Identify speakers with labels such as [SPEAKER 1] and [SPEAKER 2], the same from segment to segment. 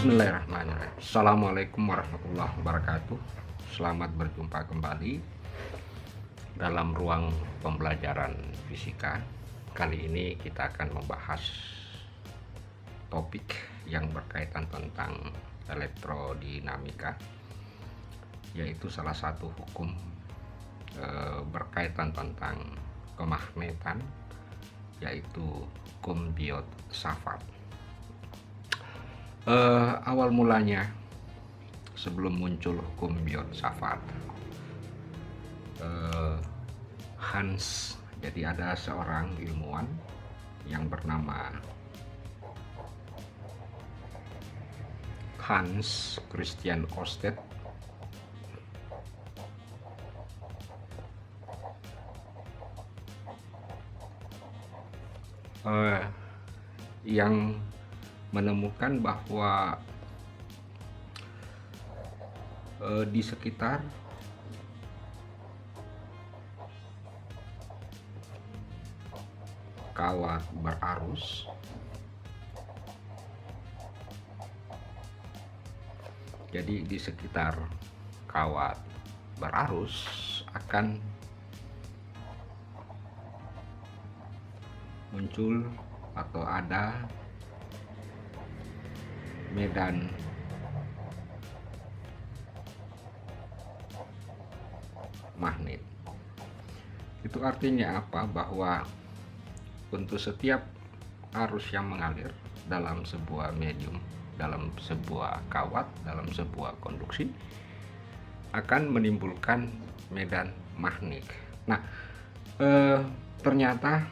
[SPEAKER 1] Bismillahirrahmanirrahim. Assalamualaikum warahmatullahi wabarakatuh. Selamat berjumpa kembali dalam ruang pembelajaran fisika. Kali ini kita akan membahas topik yang berkaitan tentang elektrodinamika, yaitu salah satu hukum berkaitan tentang kemagnetan, yaitu hukum Biot-Savart. Awal mulanya, sebelum muncul hukum Biot-Savart, jadi ada seorang ilmuwan yang bernama Hans Christian Ørsted yang menemukan bahwa di sekitar kawat berarus akan muncul atau ada medan magnet. Itu artinya apa? Bahwa untuk setiap arus yang mengalir dalam sebuah medium, dalam sebuah kawat, dalam sebuah konduksi, akan menimbulkan medan magnet. Nah, ternyata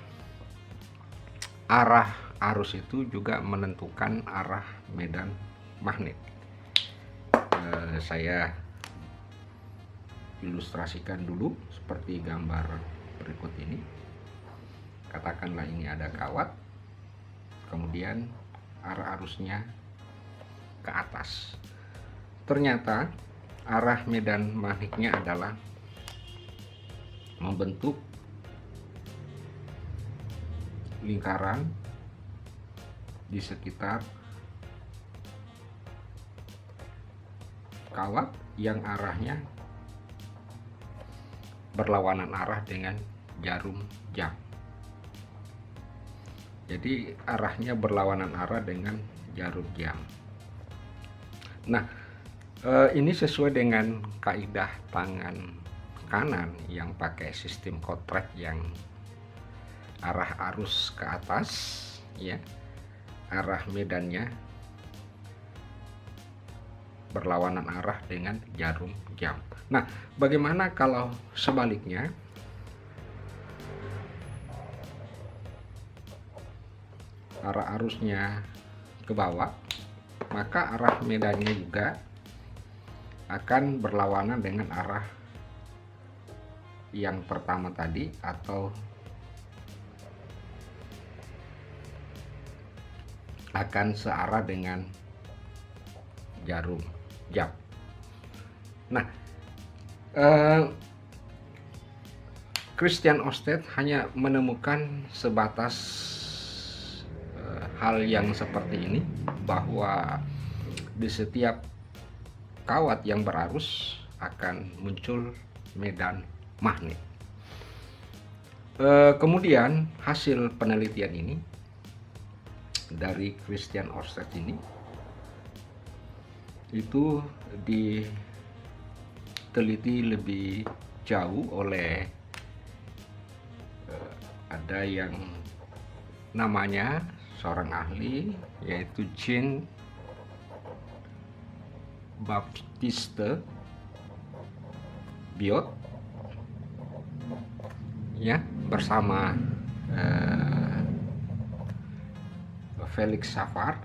[SPEAKER 1] arah arus itu juga menentukan arah medan magnet. Saya ilustrasikan dulu seperti gambar berikut ini. Katakanlah ini ada kawat, kemudian arah arusnya ke atas. Ternyata arah medan magnetnya adalah membentuk lingkaran di sekitar kawat yang arahnya berlawanan arah dengan jarum jam. Jadi arahnya berlawanan arah dengan jarum jam. Nah, ini sesuai dengan kaidah tangan kanan yang pakai sistem kotrek yang arah arus ke atas, ya, arah medannya berlawanan arah dengan jarum jam. Nah, bagaimana kalau sebaliknya? Arah arusnya ke bawah, maka arah medannya juga akan berlawanan dengan arah yang pertama tadi, atau akan searah dengan jarum jam. Nah, Christian Ørsted hanya menemukan sebatas hal yang seperti ini, bahwa di setiap kawat yang berarus akan muncul medan magnet. Kemudian hasil penelitian ini dari Christian Ørsted ini itu diteliti lebih jauh oleh ada yang namanya seorang ahli, yaitu Jean-Baptiste Biot, ya, bersama Felix Savart.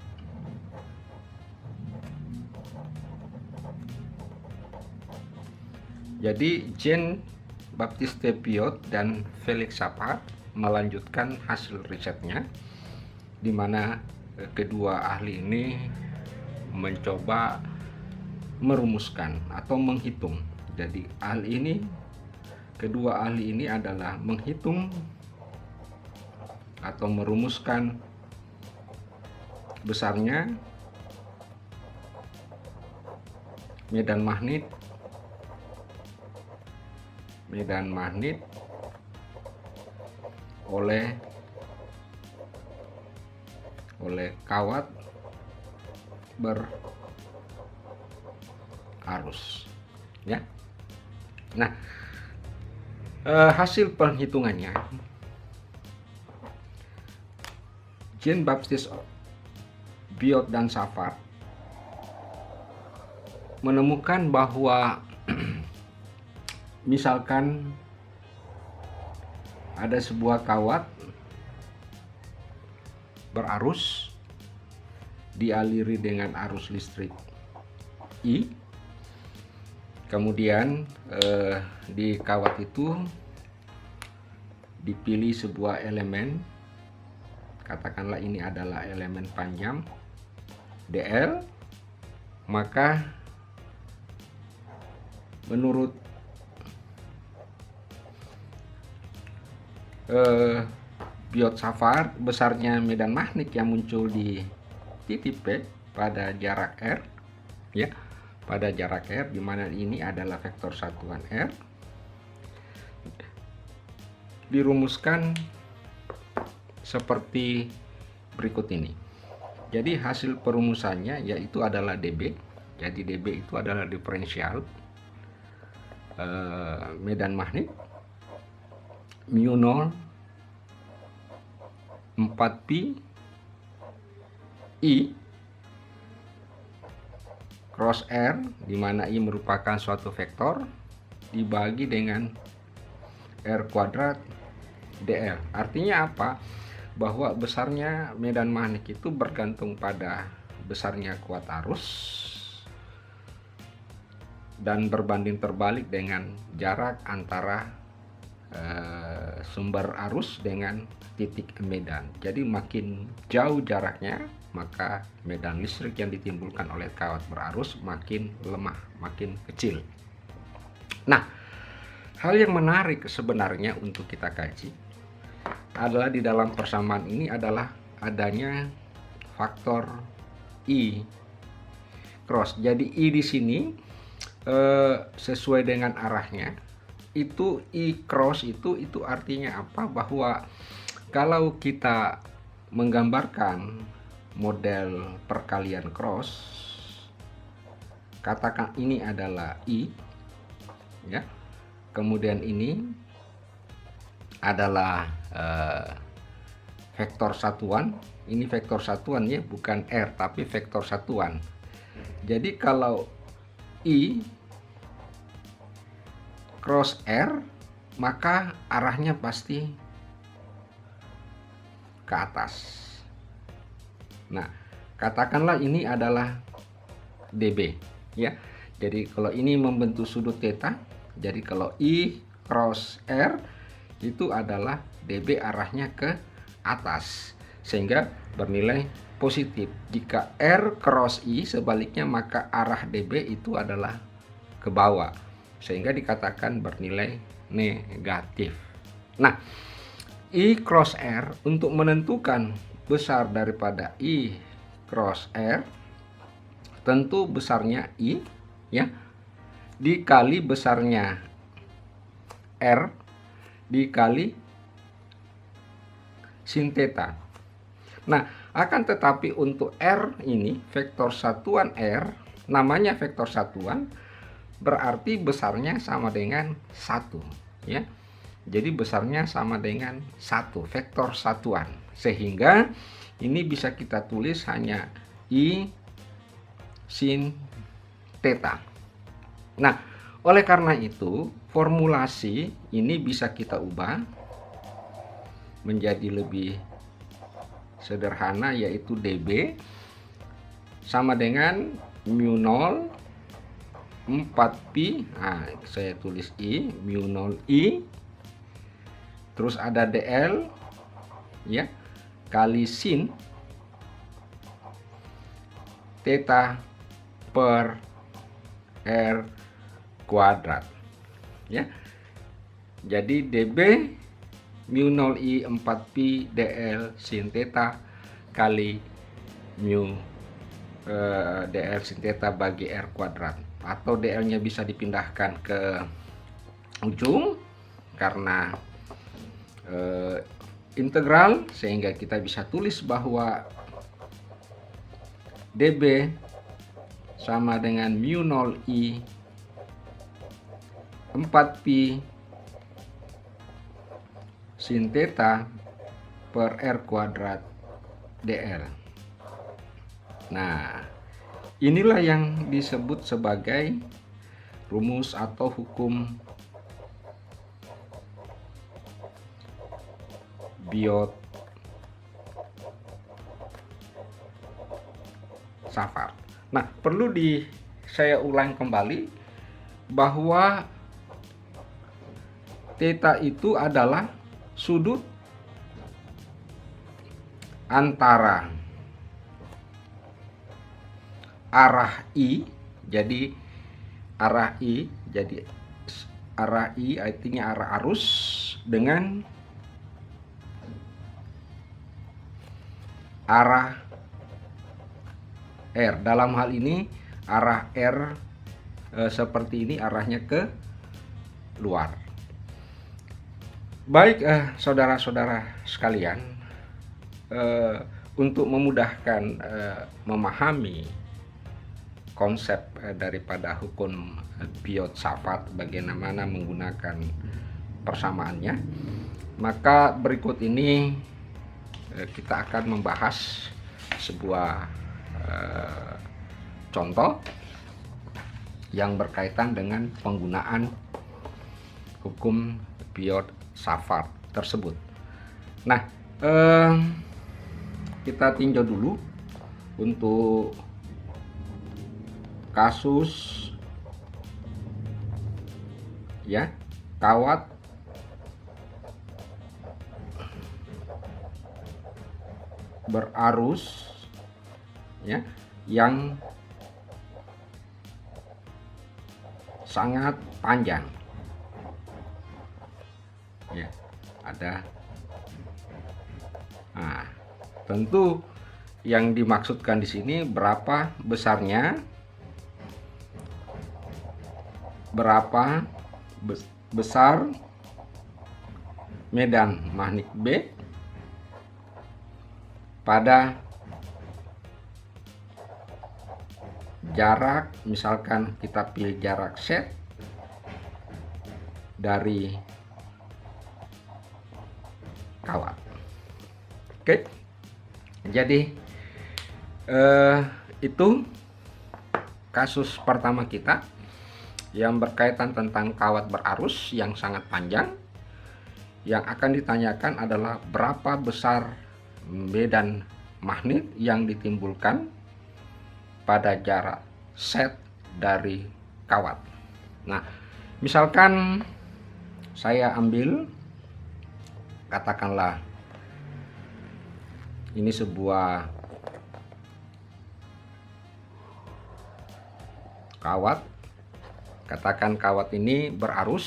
[SPEAKER 1] Jadi Jean-Baptiste Biot dan Felix Savart melanjutkan hasil risetnya, di mana kedua ahli ini mencoba merumuskan atau menghitung. Jadi kedua ahli ini adalah menghitung atau merumuskan besarnya medan magnet oleh kawat berarus, ya. Nah, hasil perhitungannya, Jean-Baptiste Biot dan Savart menemukan bahwa misalkan ada sebuah kawat berarus dialiri dengan arus listrik I, kemudian di kawat itu dipilih sebuah elemen, katakanlah ini adalah elemen panjang DL, maka menurut Biot-Savart, besarnya medan magnet yang muncul di titik P pada jarak R, ya, pada jarak R, di mana ini adalah vektor satuan R, dirumuskan seperti berikut ini. Jadi hasil perumusannya yaitu adalah dB. Jadi dB itu adalah diferensial medan magnet mu0 4pi I cross R, di mana I merupakan suatu vektor, dibagi dengan R kuadrat dr. Artinya apa? Bahwa besarnya medan magnet itu bergantung pada besarnya kuat arus dan berbanding terbalik dengan jarak antara sumber arus dengan titik medan. Jadi makin jauh jaraknya, maka medan listrik yang ditimbulkan oleh kawat berarus makin lemah, makin kecil. Nah, hal yang menarik sebenarnya untuk kita kaji adalah di dalam persamaan ini adalah adanya faktor I cross. Jadi I di sini sesuai dengan arahnya. Itu I cross itu artinya apa? Bahwa kalau kita menggambarkan model perkalian cross, katakan ini adalah I, ya. Kemudian ini adalah vektor satuan. Ini vektor satuan, ya, bukan R tapi vektor satuan. Jadi kalau I cross R, maka arahnya pasti ke atas. Nah, katakanlah ini adalah dB, ya. Jadi kalau ini membentuk sudut theta, jadi kalau I cross R itu adalah dB arahnya ke atas, sehingga bernilai positif. Jika R cross I sebaliknya, maka arah dB itu adalah ke bawah, sehingga dikatakan bernilai negatif. Nah, I cross R untuk menentukan besar daripada I cross R, tentu besarnya I, ya, dikali besarnya R dikali sin theta. Nah, akan tetapi untuk R ini vektor satuan R, namanya vektor satuan, berarti besarnya sama dengan 1, ya. Jadi besarnya sama dengan 1, vektor satuan. Sehingga ini bisa kita tulis hanya I sin theta. Nah, oleh karena itu formulasi ini bisa kita ubah menjadi lebih sederhana, yaitu dB sama dengan mu0 4pi, nah, saya tulis I, mu0 I, terus ada dl, ya, kali sin theta per R kuadrat, ya. Jadi dB mu0 I 4pi dl sin theta kali mu dl sin theta bagi R kuadrat. atau DL-nya bisa dipindahkan ke ujung karena integral, sehingga kita bisa tulis bahwa dB sama dengan mu 0 I 4pi sin theta per R kuadrat dl. Nah, inilah yang disebut sebagai rumus atau hukum Biot-Savart. Nah, perlu saya ulang kembali bahwa theta itu adalah sudut antara arah I, jadi arah I artinya arah arus, dengan arah R. Dalam hal ini arah R seperti ini, arahnya ke luar. Baik, saudara-saudara sekalian, untuk memudahkan memahami konsep daripada hukum Biot-Savart, bagaimana menggunakan persamaannya, maka berikut ini kita akan membahas sebuah contoh yang berkaitan dengan penggunaan hukum Biot-Savart tersebut. Nah, kita tinjau dulu untuk kasus ya, kawat berarus ya, yang sangat panjang ya, ada. Nah, tentu yang dimaksudkan di sini berapa besarnya, berapa besar medan magnet B pada jarak, misalkan kita pilih jarak Z dari kawat. Oke, jadi itu kasus pertama kita yang berkaitan tentang kawat berarus yang sangat panjang. Yang akan ditanyakan adalah berapa besar medan magnet yang ditimbulkan pada jarak Z dari kawat. Nah, misalkan saya ambil, katakanlah ini sebuah kawat, katakan kawat ini berarus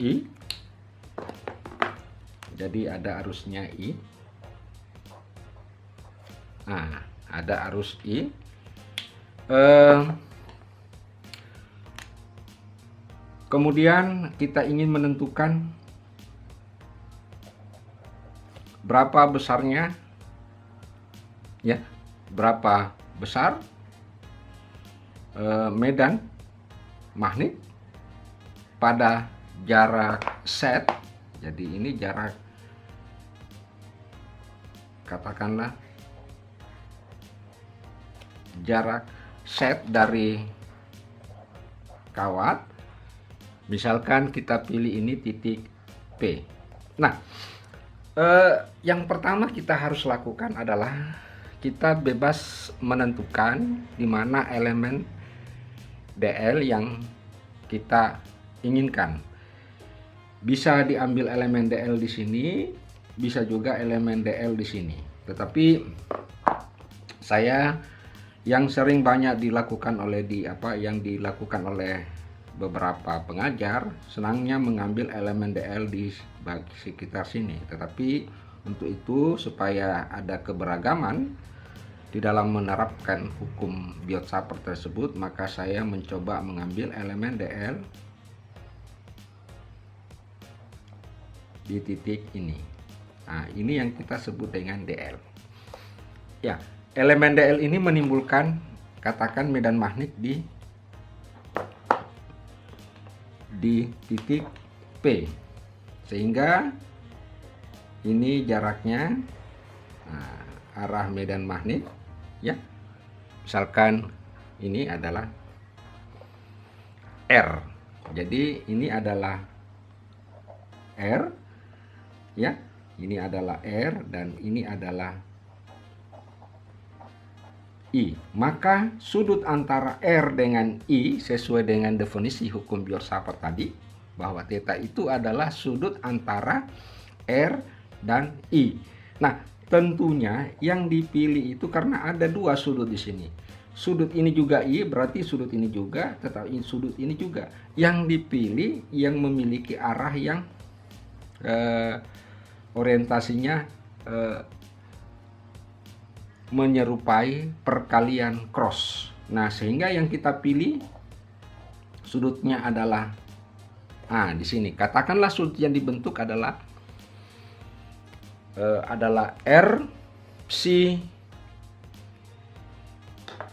[SPEAKER 1] I, jadi ada arusnya I. Nah, ada arus I. Kemudian kita ingin menentukan berapa besarnya ya, berapa besar medan magnet pada jarak Z. Jadi ini jarak, katakanlah jarak Z dari kawat, misalkan kita pilih ini titik P. Nah, yang pertama kita harus lakukan adalah kita bebas menentukan di mana elemen DL yang kita inginkan. Bisa diambil elemen DL di sini, bisa juga elemen DL di sini. Tetapi saya yang sering banyak dilakukan oleh beberapa pengajar, senangnya mengambil elemen DL di sekitar sini. Tetapi untuk itu, supaya ada keberagaman Di dalam menerapkan hukum Biot-Savart tersebut, maka saya mencoba mengambil elemen DL di titik ini. Nah, ini yang kita sebut dengan DL. Ya, elemen DL ini menimbulkan, katakan, medan magnet di titik P, sehingga ini jaraknya, arah medan magnet, ya. Misalkan ini adalah R, jadi ini adalah R, ya. Ini adalah R dan ini adalah I. Maka sudut antara R dengan I sesuai dengan definisi hukum Biot-Savart tadi, bahwa theta itu adalah sudut antara R dan I. Nah, tentunya yang dipilih itu karena ada dua sudut di sini. Sudut ini juga I, berarti sudut ini juga, tetapi sudut ini juga. Yang dipilih yang memiliki arah yang orientasinya menyerupai perkalian cross. Nah, sehingga yang kita pilih sudutnya adalah di sini. Katakanlah sudut yang dibentuk adalah R psi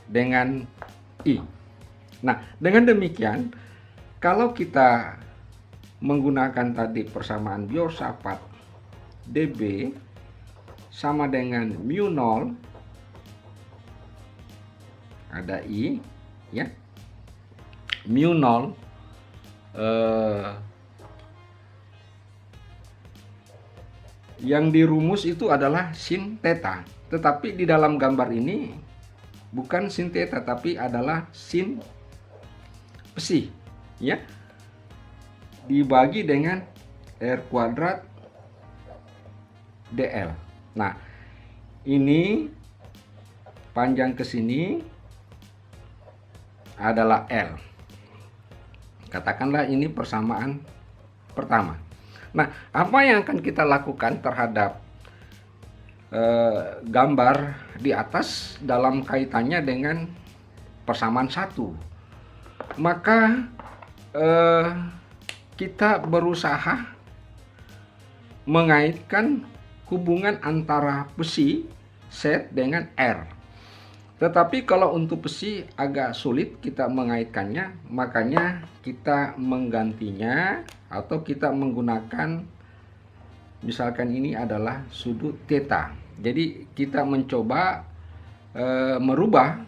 [SPEAKER 1] dengan I. Nah, dengan demikian, kalau kita menggunakan tadi persamaan Biot-Savart, dB sama dengan mu 0, ada I, ya, mu 0 yang dirumus itu adalah sin theta, tetapi di dalam gambar ini bukan sin theta tapi adalah sin psi, ya, dibagi dengan R kuadrat DL. Nah, ini panjang ke sini adalah L. Katakanlah ini persamaan pertama. Nah, apa yang akan kita lakukan terhadap gambar di atas dalam kaitannya dengan persamaan 1? Maka kita berusaha mengaitkan hubungan antara psi Z dengan R. Tetapi kalau untuk psi agak sulit kita mengaitkannya, makanya kita menggantinya atau kita menggunakan, misalkan ini adalah sudut theta. Jadi kita mencoba merubah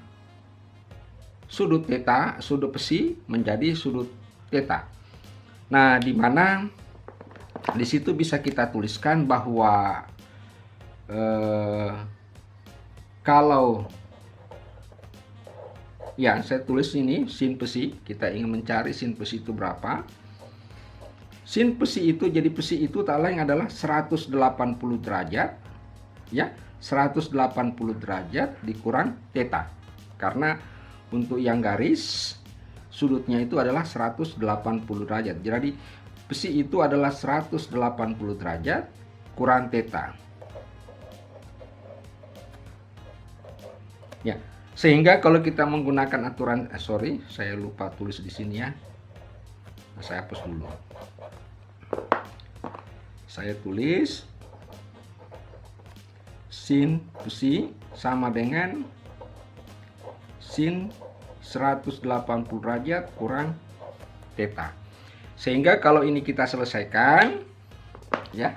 [SPEAKER 1] sudut theta, sudut psi menjadi sudut theta. Nah, di mana di situ bisa kita tuliskan bahwa kalau ya, saya tulis ini sin psi, kita ingin mencari sin psi itu berapa. Sin psi itu, jadi psi itu tak lain adalah 180 derajat, ya, 180 derajat dikurang theta. Karena untuk yang garis sudutnya itu adalah 180 derajat. Jadi psi itu adalah 180 derajat kurang theta. Ya, sehingga kalau kita menggunakan aturan, saya lupa tulis di sini ya. Nah, saya hapus dulu. Saya tulis sin psi sama dengan sin 180 derajat kurang theta. Sehingga kalau ini kita selesaikan, ya,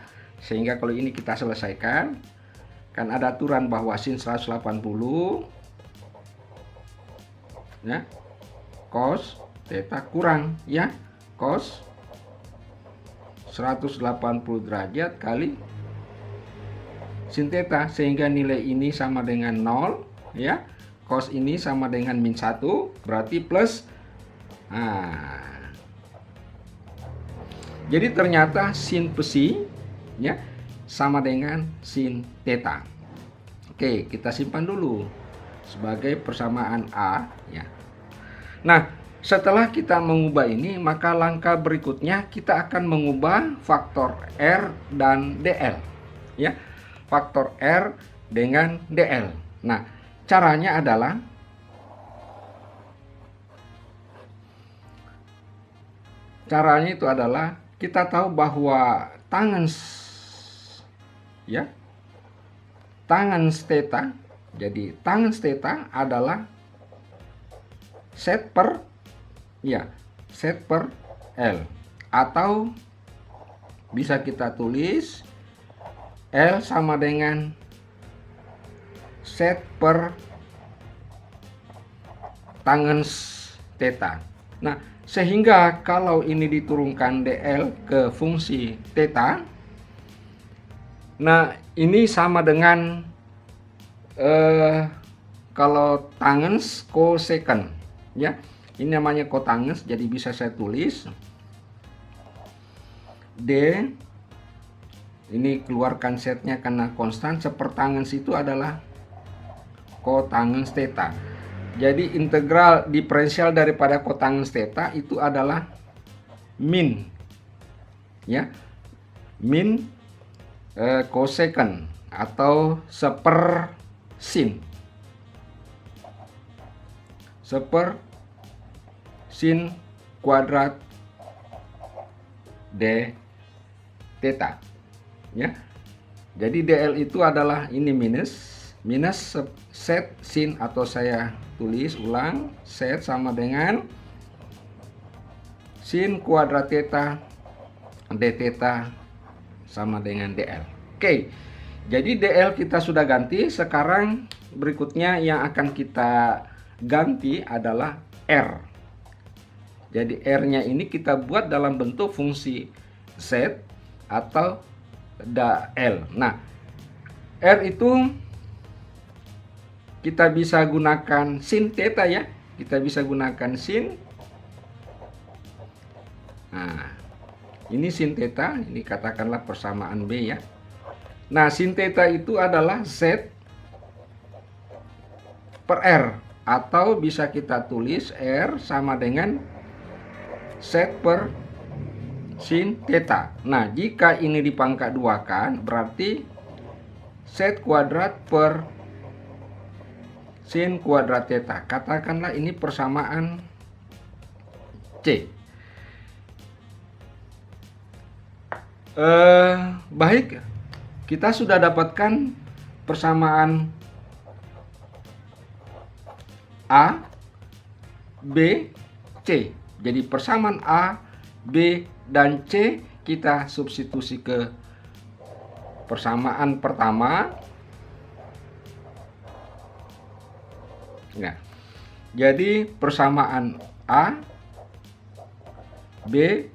[SPEAKER 1] kan ada aturan bahwa sin 180, ya, cos theta kurang, ya, cos 180 derajat kali sin theta, sehingga nilai ini sama dengan 0, ya, cos ini sama dengan min 1, berarti plus. Nah, jadi ternyata sin psi, ya, sama dengan sin theta. Oke, kita simpan dulu sebagai persamaan A, ya. Nah, setelah kita mengubah ini, maka langkah berikutnya kita akan mengubah faktor R dan DL, ya, faktor R dengan DL. Nah, caranya adalah kita tahu bahwa tangen theta. Jadi tangen theta adalah set per L, atau bisa kita tulis L sama dengan set per tangen theta. Nah, sehingga kalau ini diturunkan dl ke fungsi theta, nah ini sama dengan kalau tangens cosecant ya. Ini namanya cotangens, jadi bisa saya tulis D, ini keluarkan setnya karena konstan, sepertangens itu adalah cotangens theta. Jadi integral diferensial daripada cotangens theta itu adalah min min cosecant atau seper sin kuadrat d theta ya. Jadi dl itu adalah ini minus set sin, atau saya tulis ulang, set sama dengan sin kuadrat theta d theta sama dengan dl. Oke, jadi dl kita sudah ganti. Sekarang berikutnya yang akan kita ganti adalah r. Jadi r-nya ini kita buat dalam bentuk fungsi z atau dl. Nah, r itu kita bisa gunakan sin theta ya. Kita bisa gunakan sin. Nah, ini sin theta, ini katakanlah persamaan B ya. Nah, sin theta itu adalah z per r, atau bisa kita tulis r sama dengan z per sin theta. Nah, jika ini dipangkat 2 kan, berarti z kuadrat per sin kuadrat theta. Katakanlah ini persamaan C. Baik, kita sudah dapatkan persamaan A, B, C. Jadi persamaan A, B, dan C kita substitusi ke persamaan pertama. Nah, jadi persamaan A, B,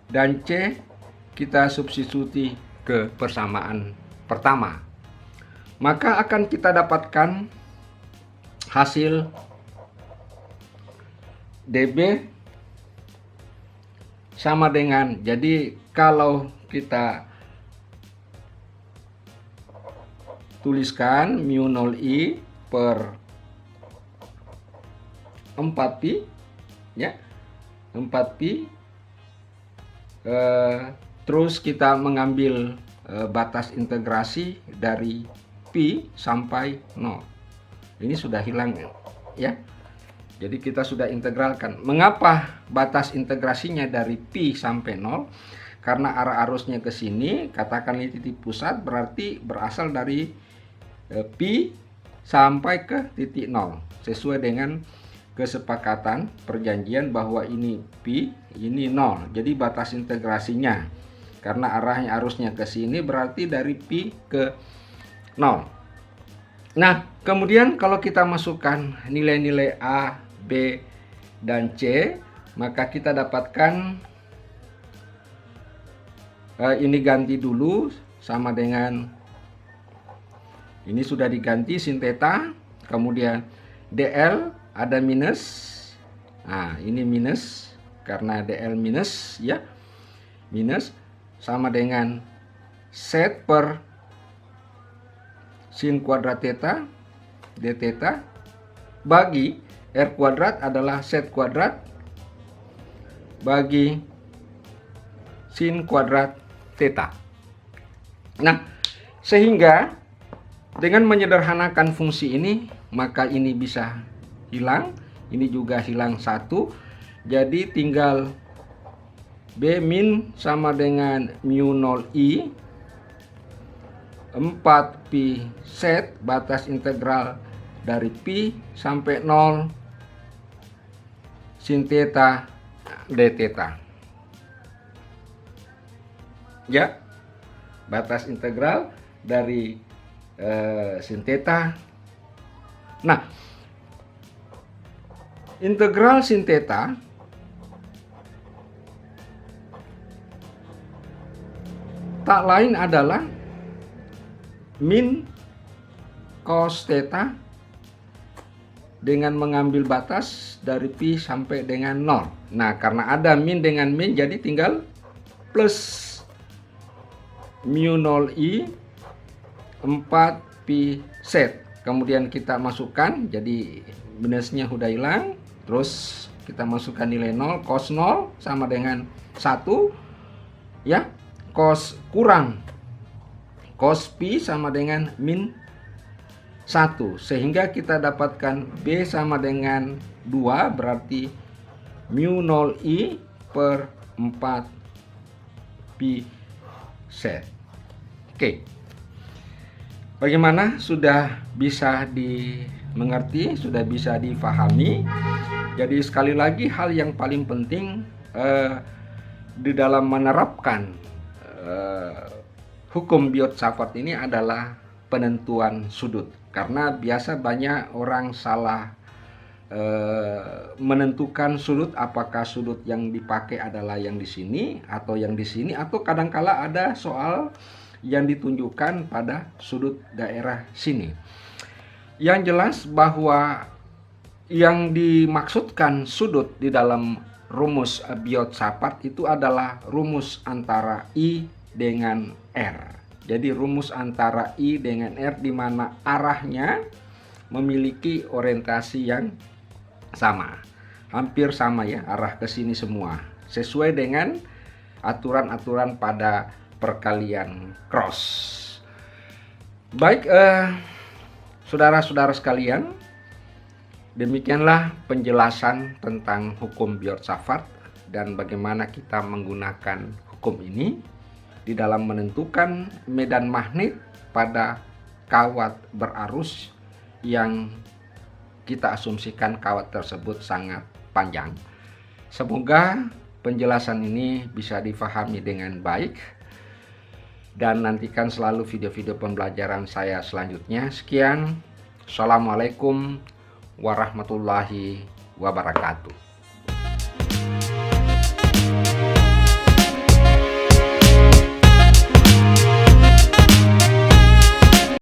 [SPEAKER 1] dan C kita substitusi ke persamaan pertama. Maka akan kita dapatkan hasil dB sama dengan, jadi kalau kita tuliskan mu 0i per 4pi ya, 4pi, terus kita mengambil batas integrasi dari pi sampai 0. Ini sudah hilang ya. Jadi kita sudah integralkan. Mengapa batas integrasinya dari pi sampai 0? Karena arah arusnya ke sini, katakan ini titik pusat, berarti berasal dari pi sampai ke titik 0. Sesuai dengan kesepakatan perjanjian bahwa ini pi, ini 0. Jadi batas integrasinya, karena arahnya arusnya ke sini, berarti dari pi ke 0. Nah, kemudian kalau kita masukkan nilai-nilai A, B, dan C, maka kita dapatkan ini ganti dulu sama dengan ini sudah diganti sin theta, kemudian dl ada minus. Nah, ini minus karena dl minus ya. Minus sama dengan set per sin kuadrat theta d theta bagi r kuadrat adalah set kuadrat bagi sin kuadrat theta. Nah, sehingga Dengan menyederhanakan fungsi ini, maka ini bisa hilang, ini juga hilang 1. Jadi tinggal B min sama dengan mu 0i 4pi set batas integral dari pi sampai 0 sin theta d theta. Ya, batas integral dari sin theta. Nah, integral sin theta tak lain adalah min cos theta dengan mengambil batas dari pi sampai dengan 0. Nah, karena ada min dengan min, jadi tinggal plus mu 0i 4pi set. Kemudian kita masukkan, jadi minusnya udah hilang. Terus kita masukkan nilai 0, cos 0 sama dengan 1. Ya, cos kurang cos pi sama dengan min 1, sehingga kita dapatkan B sama dengan 2, berarti mu 0i per 4 pi set. Oke, bagaimana? Sudah bisa dimengerti, sudah bisa difahami. Jadi sekali lagi, hal yang paling penting di dalam menerapkan hukum Biot-Savart ini adalah penentuan sudut, karena biasa banyak orang salah menentukan sudut, apakah sudut yang dipakai adalah yang di sini atau yang di sini, atau kadangkala ada soal yang ditunjukkan pada sudut daerah sini. Yang jelas bahwa yang dimaksudkan sudut di dalam rumus Biot-Savart itu adalah rumus antara I dengan R. Jadi rumus antara I dengan R, di mana arahnya memiliki orientasi yang sama, hampir sama ya, arah ke sini semua, sesuai dengan aturan-aturan pada perkalian cross. Baik, saudara-saudara sekalian, demikianlah penjelasan tentang hukum Biot-Savart dan bagaimana kita menggunakan hukum ini di dalam menentukan medan magnet pada kawat berarus yang kita asumsikan kawat tersebut sangat panjang. Semoga penjelasan ini bisa difahami dengan baik, dan nantikan selalu video-video pembelajaran saya selanjutnya. Sekian, Assalamualaikum warahmatullahi wabarakatuh.